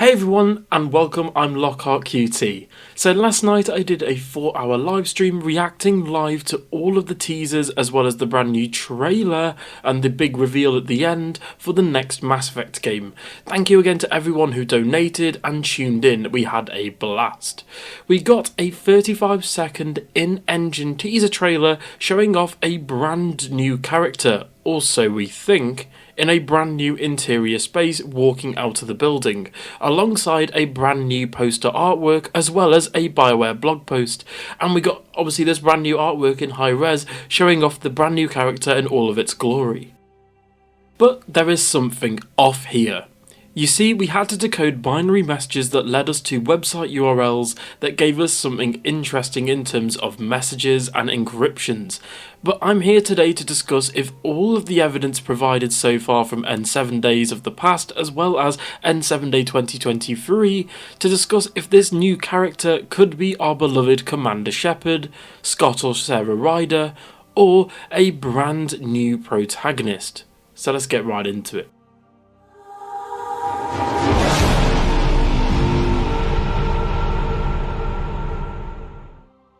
Hey everyone and welcome, I'm Lockhart QT. So last night I did a 4-hour live stream reacting live to all of the teasers as well as the brand new trailer and the big reveal at the end for the next Mass Effect game. Thank you again to everyone who donated and tuned in, we had a blast. We got a 35-second in-engine teaser trailer showing off a brand new character, also we think, in a brand new interior space walking out of the building, alongside a brand new poster artwork as well as a BioWare blog post. And we got obviously this brand new artwork in high res showing off the brand new character in all of its glory. But there is something off here. You see, we had to decode binary messages that led us to website URLs that gave us something interesting in terms of messages and encryptions. But I'm here today to discuss if all of the evidence provided so far from N7 Days of the past as well as N7 Day 2023 to discuss if this new character could be our beloved Commander Shepard, Scott or Sarah Ryder, or a brand new protagonist. So let's get right into it.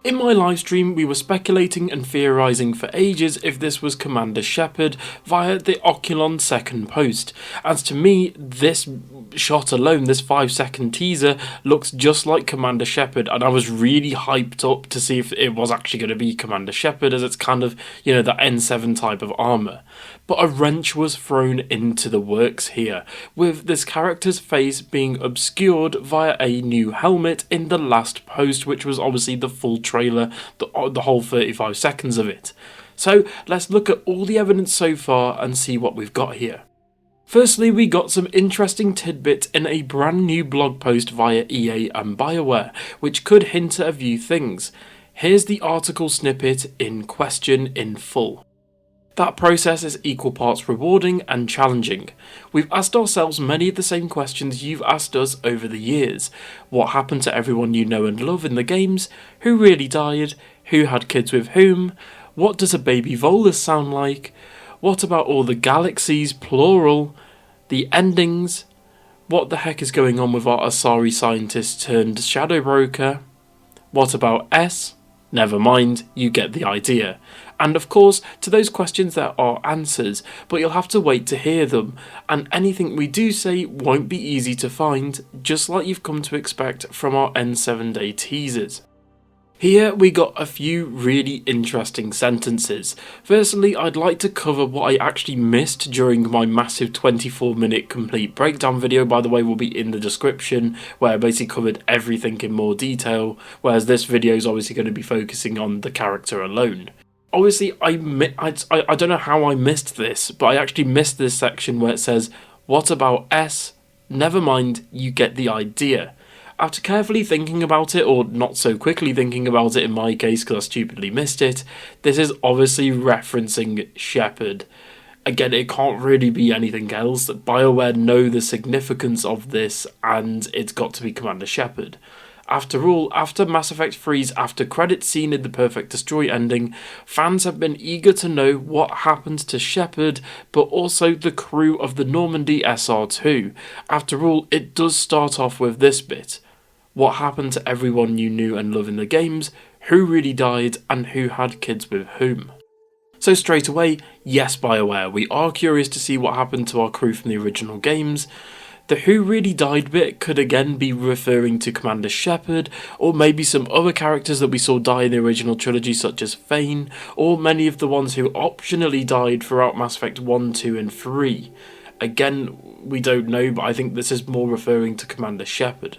In my livestream, we were speculating and theorising for ages if this was Commander Shepard via the Oculon second post. As to me, this shot alone, this 5-second teaser, looks just like Commander Shepard, and I was really hyped up to see if it was actually going to be Commander Shepard, as it's kind of, you know, the N7 type of armour. But a wrench was thrown into the works here, with this character's face being obscured via a new helmet in the last post, which was obviously the full trailer, the whole 35 seconds of it. So let's look at all the evidence so far and see what we've got here. Firstly, we got some interesting tidbits in a brand new blog post via EA and BioWare, which could hint at a few things. Here's the article snippet in question in full. That process is equal parts rewarding and challenging. We've asked ourselves many of the same questions you've asked us over the years. What happened to everyone you know and love in the games? Who really died? Who had kids with whom? What does a baby Volus sound like? What about all the galaxies, plural? The endings? What the heck is going on with our Asari scientist turned shadow broker? What about S? Never mind, you get the idea. And of course, to those questions there are answers, but you'll have to wait to hear them, and anything we do say won't be easy to find, just like you've come to expect from our N7 Day teasers. Here we got a few really interesting sentences. Firstly, I'd like to cover what I actually missed during my massive 24-minute complete breakdown video. By the way, will be in the description, where I basically covered everything in more detail, whereas this video is obviously going to be focusing on the character alone. Obviously, I don't know how I missed this, but I actually missed this section where it says, "What about S? Never mind, you get the idea." After carefully thinking about it, or not so quickly thinking about it in my case because I stupidly missed it, this is obviously referencing Shepard. Again, it can't really be anything else. BioWare know the significance of this, and it's got to be Commander Shepard. After all, after Mass Effect 3's after credits scene in the Perfect Destroy ending, fans have been eager to know what happened to Shepard, but also the crew of the Normandy SR2. After all, it does start off with this bit. What happened to everyone you knew and love in the games? Who really died? And who had kids with whom? So straight away, yes, BioWare, we are curious to see what happened to our crew from the original games. The who really died bit could again be referring to Commander Shepard, or maybe some other characters that we saw die in the original trilogy such as Thane, or many of the ones who optionally died throughout Mass Effect 1, 2 and 3. Again, we don't know, but I think this is more referring to Commander Shepard.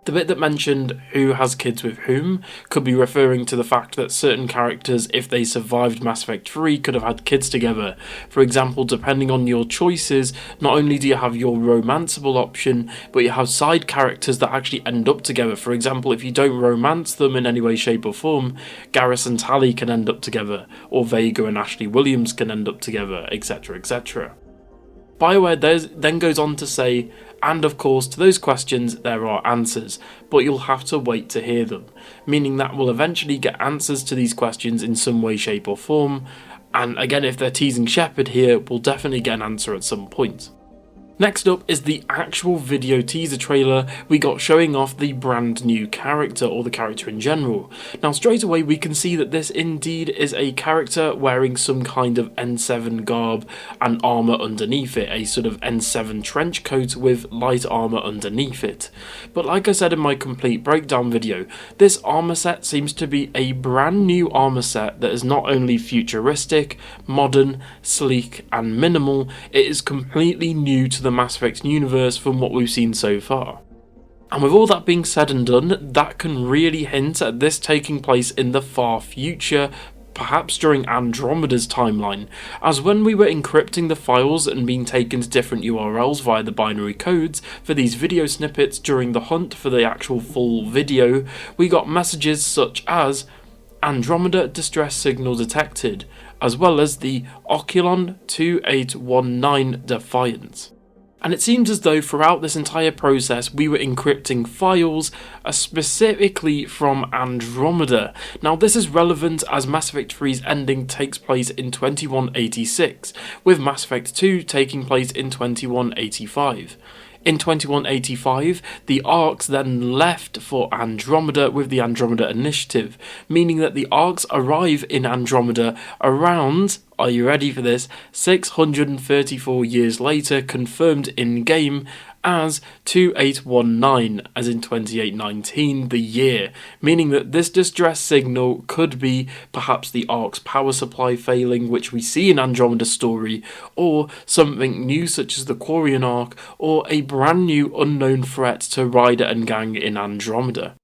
The bit that mentioned who has kids with whom could be referring to the fact that certain characters, if they survived Mass Effect 3, could have had kids together. For example, depending on your choices, not only do you have your romanceable option, but you have side characters that actually end up together. For example, if you don't romance them in any way, shape or form, Garrus and Tali can end up together, or Vega and Ashley Williams can end up together, etc, etc. BioWare then goes on to say, and of course to those questions there are answers, but you'll have to wait to hear them, meaning that we'll eventually get answers to these questions in some way, shape or form, and again if they're teasing Shepard here, we'll definitely get an answer at some point. Next up is the actual video teaser trailer we got showing off the brand new character, or the character in general. Now straight away we can see that this indeed is a character wearing some kind of N7 garb and armour underneath it, a sort of N7 trench coat with light armour underneath it. But like I said in my complete breakdown video, this armour set seems to be a brand new armour set that is not only futuristic, modern, sleek and minimal, it is completely new to the Mass Effect universe from what we've seen so far. And with all that being said and done, that can really hint at this taking place in the far future, perhaps during Andromeda's timeline, as when we were encrypting the files and being taken to different URLs via the binary codes for these video snippets during the hunt for the actual full video, we got messages such as Andromeda distress signal detected, as well as the Oculon 2819 Defiance. And it seems as though throughout this entire process we were encrypting files specifically from Andromeda. Now this is relevant as Mass Effect 3's ending takes place in 2186, with Mass Effect 2 taking place in 2185. In 2185, the Arks then left for Andromeda with the Andromeda Initiative, meaning that the Arks arrive in Andromeda around, are you ready for this, 634 years later, confirmed in-game as 2819, as in 2819, the year, meaning that this distress signal could be perhaps the Ark's power supply failing, which we see in Andromeda's story, or something new such as the Quarian Ark, or a brand new unknown threat to Ryder and gang in Andromeda.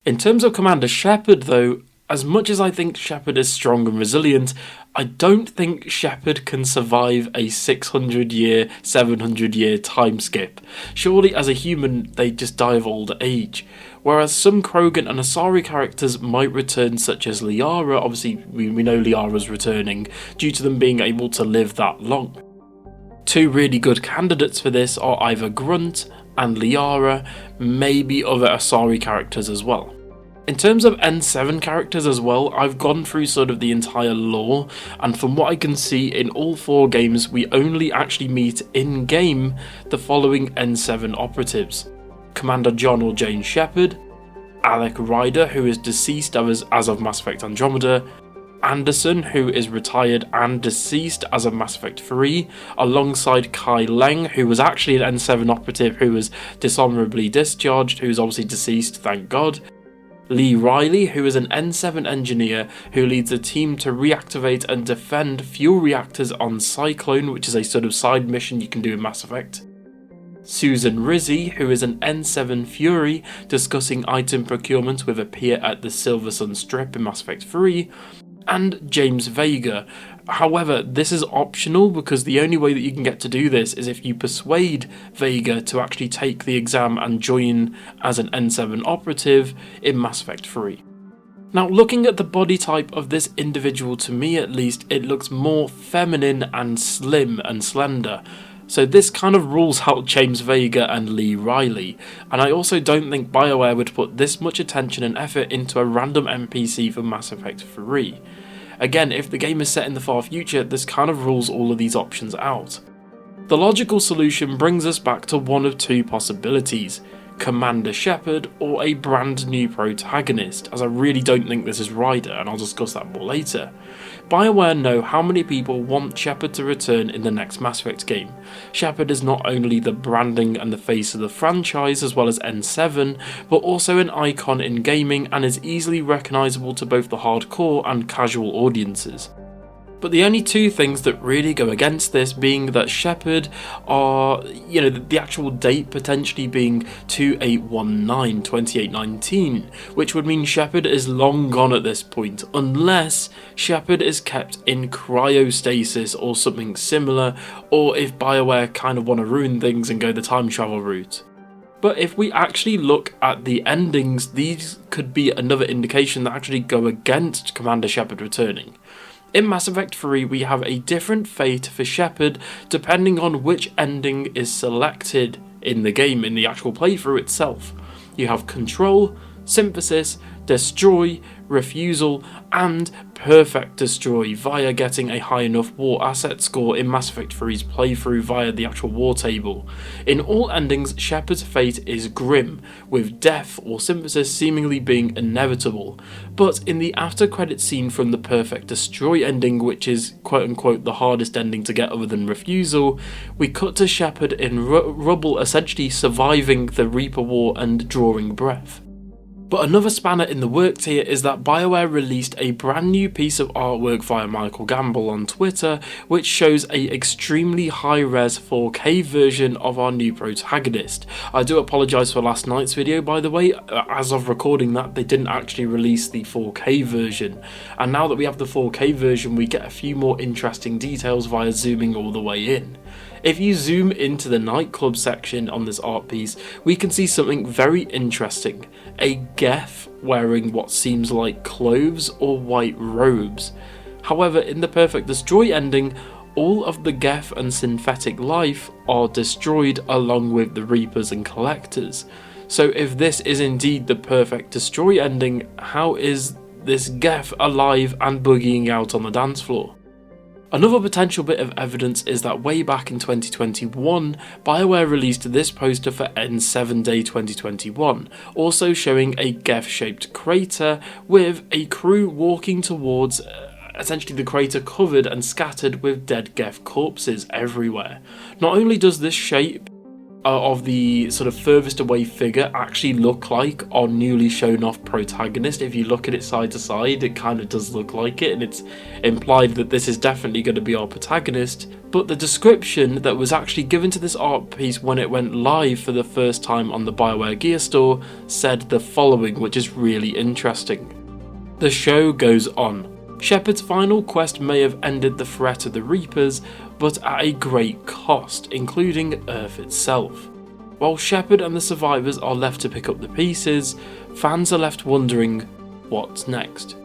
In terms of Commander Shepard though, as much as I think Shepard is strong and resilient, I don't think Shepard can survive a 600-year, 700-year time skip. Surely as a human, they'd just die of old age. Whereas some Krogan and Asari characters might return, such as Liara. Obviously, we know Liara's returning, due to them being able to live that long. Two really good candidates for this are either Grunt and Liara, maybe other Asari characters as well. In terms of N7 characters as well, I've gone through sort of the entire lore, and from what I can see in all 4 games, we only actually meet in-game the following N7 operatives: Commander John or Jane Shepard, Alec Ryder, who is deceased as of Mass Effect Andromeda, Anderson, who is retired and deceased as of Mass Effect 3, alongside Kai Leng, who was actually an N7 operative who was dishonourably discharged, who is obviously deceased, thank God. Lee Riley, who is an N7 engineer who leads a team to reactivate and defend fuel reactors on Cyclone, which is a sort of side mission you can do in Mass Effect. Susan Rizzi, who is an N7 Fury discussing item procurement with a peer at the Silver Sun Strip in Mass Effect 3, and James Vega. However, this is optional because the only way that you can get to do this is if you persuade Vega to actually take the exam and join as an N7 operative in Mass Effect 3. Now, looking at the body type of this individual, to me at least, it looks more feminine and slim and slender. So this kind of rules out James Vega and Lee Riley, and I also don't think BioWare would put this much attention and effort into a random NPC for Mass Effect 3. Again, if the game is set in the far future, this kind of rules all of these options out. The logical solution brings us back to one of 2 possibilities: Commander Shepard or a brand new protagonist, as I really don't think this is Ryder, and I'll discuss that more later. BioWare know how many people want Shepard to return in the next Mass Effect game. Shepard is not only the branding and the face of the franchise as well as N7, but also an icon in gaming and is easily recognisable to both the hardcore and casual audiences. But the only 2 things that really go against this being that Shepard are, the actual date potentially being 2819, which would mean Shepard is long gone at this point, unless Shepard is kept in cryostasis or something similar, or if BioWare kind of want to ruin things and go the time travel route. But if we actually look at the endings, these could be another indication that actually go against Commander Shepard returning. In Mass Effect 3, we have a different fate for Shepard depending on which ending is selected in the game, in the actual playthrough itself. You have Control, Synthesis, Destroy, Refusal, and Perfect Destroy via getting a high enough war asset score in Mass Effect 3's playthrough via the actual war table. In all endings, Shepard's fate is grim, with death or synthesis seemingly being inevitable. But in the after credits scene from the Perfect Destroy ending, which is quote unquote the hardest ending to get other than Refusal, we cut to Shepard in rubble, essentially surviving the Reaper War and drawing breath. But another spanner in the works here is that BioWare released a brand new piece of artwork via Michael Gamble on Twitter, which shows a extremely high-res 4K version of our new protagonist. I do apologise for last night's video, by the way. As of recording that, they didn't actually release the 4K version, and now that we have the 4K version, we get a few more interesting details via zooming all the way in. If you zoom into the nightclub section on this art piece, we can see something very interesting. A Geth wearing what seems like clothes or white robes. However, in the Perfect Destroy ending, all of the Geth and synthetic life are destroyed along with the Reapers and Collectors. So if this is indeed the Perfect Destroy ending, how is this Geth alive and boogieing out on the dance floor? Another potential bit of evidence is that way back in 2021, BioWare released this poster for N7 Day 2021, also showing a Geth-shaped crater with a crew walking towards essentially the crater covered and scattered with dead Geth corpses everywhere. Not only does this shape of the sort of furthest away figure actually look like our newly shown off protagonist. If you look at it side to side, it kind of does look like it, and it's implied that this is definitely going to be our protagonist. But the description that was actually given to this art piece when it went live for the first time on the BioWare Gear Store said the following, which is really interesting. The show goes on. Shepard's final quest may have ended the threat of the Reapers, but at a great cost, including Earth itself. While Shepard and the survivors are left to pick up the pieces, fans are left wondering what's next.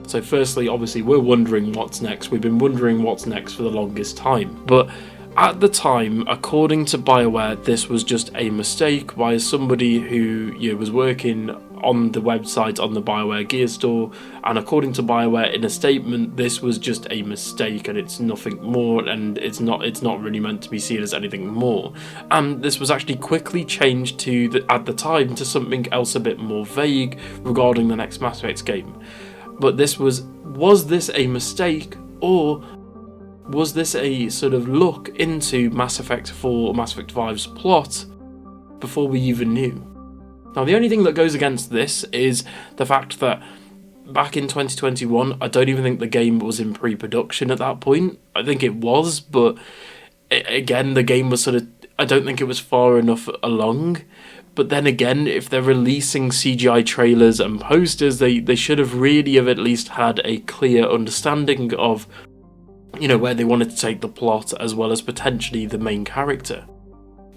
So firstly, obviously we're wondering what's next. We've been wondering what's next for the longest time. But at the time, according to BioWare, this was just a mistake by somebody who was working on the website on the BioWare Gear Store, and according to BioWare in a statement, this was just a mistake and it's nothing more, and it's not really meant to be seen as anything more. And this was actually quickly changed at the time to something else a bit more vague regarding the next Mass Effect game. But was this a mistake, or was this a sort of look into Mass Effect 4 or Mass Effect 5's plot before we even knew? Now, the only thing that goes against this is the fact that back in 2021, I don't even think the game was in pre-production at that point. I think it was, but again, the game was I don't think it was far enough along. But then again, if they're releasing CGI trailers and posters, they should have really have at least had a clear understanding of, where they wanted to take the plot as well as potentially the main character.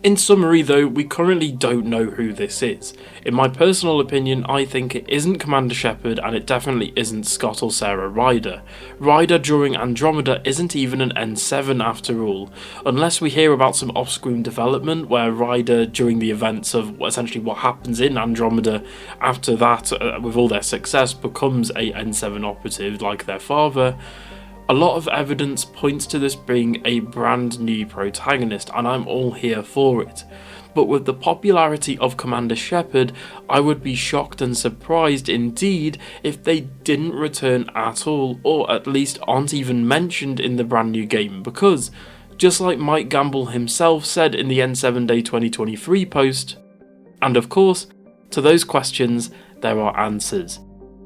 In summary though, we currently don't know who this is. In my personal opinion, I think it isn't Commander Shepard, and it definitely isn't Scott or Sarah Ryder. Ryder during Andromeda isn't even an N7 after all, unless we hear about some off-screen development where Ryder, during the events of essentially what happens in Andromeda after that, with all their success, becomes a N7 operative like their father. A lot of evidence points to this being a brand new protagonist, and I'm all here for it. But with the popularity of Commander Shepard, I would be shocked and surprised indeed if they didn't return at all, or at least aren't even mentioned in the brand new game, because, just like Mike Gamble himself said in the N7 Day 2023 post, and of course, to those questions there are answers,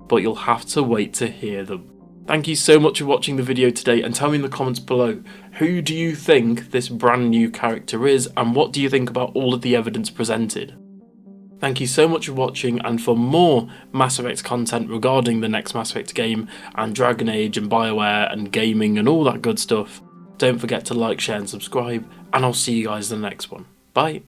but you'll have to wait to hear them. Thank you so much for watching the video today, and tell me in the comments below, who do you think this brand new character is, and what do you think about all of the evidence presented? Thank you so much for watching, and for more Mass Effect content regarding the next Mass Effect game, and Dragon Age and BioWare and gaming and all that good stuff, don't forget to like, share and subscribe, and I'll see you guys in the next one. Bye!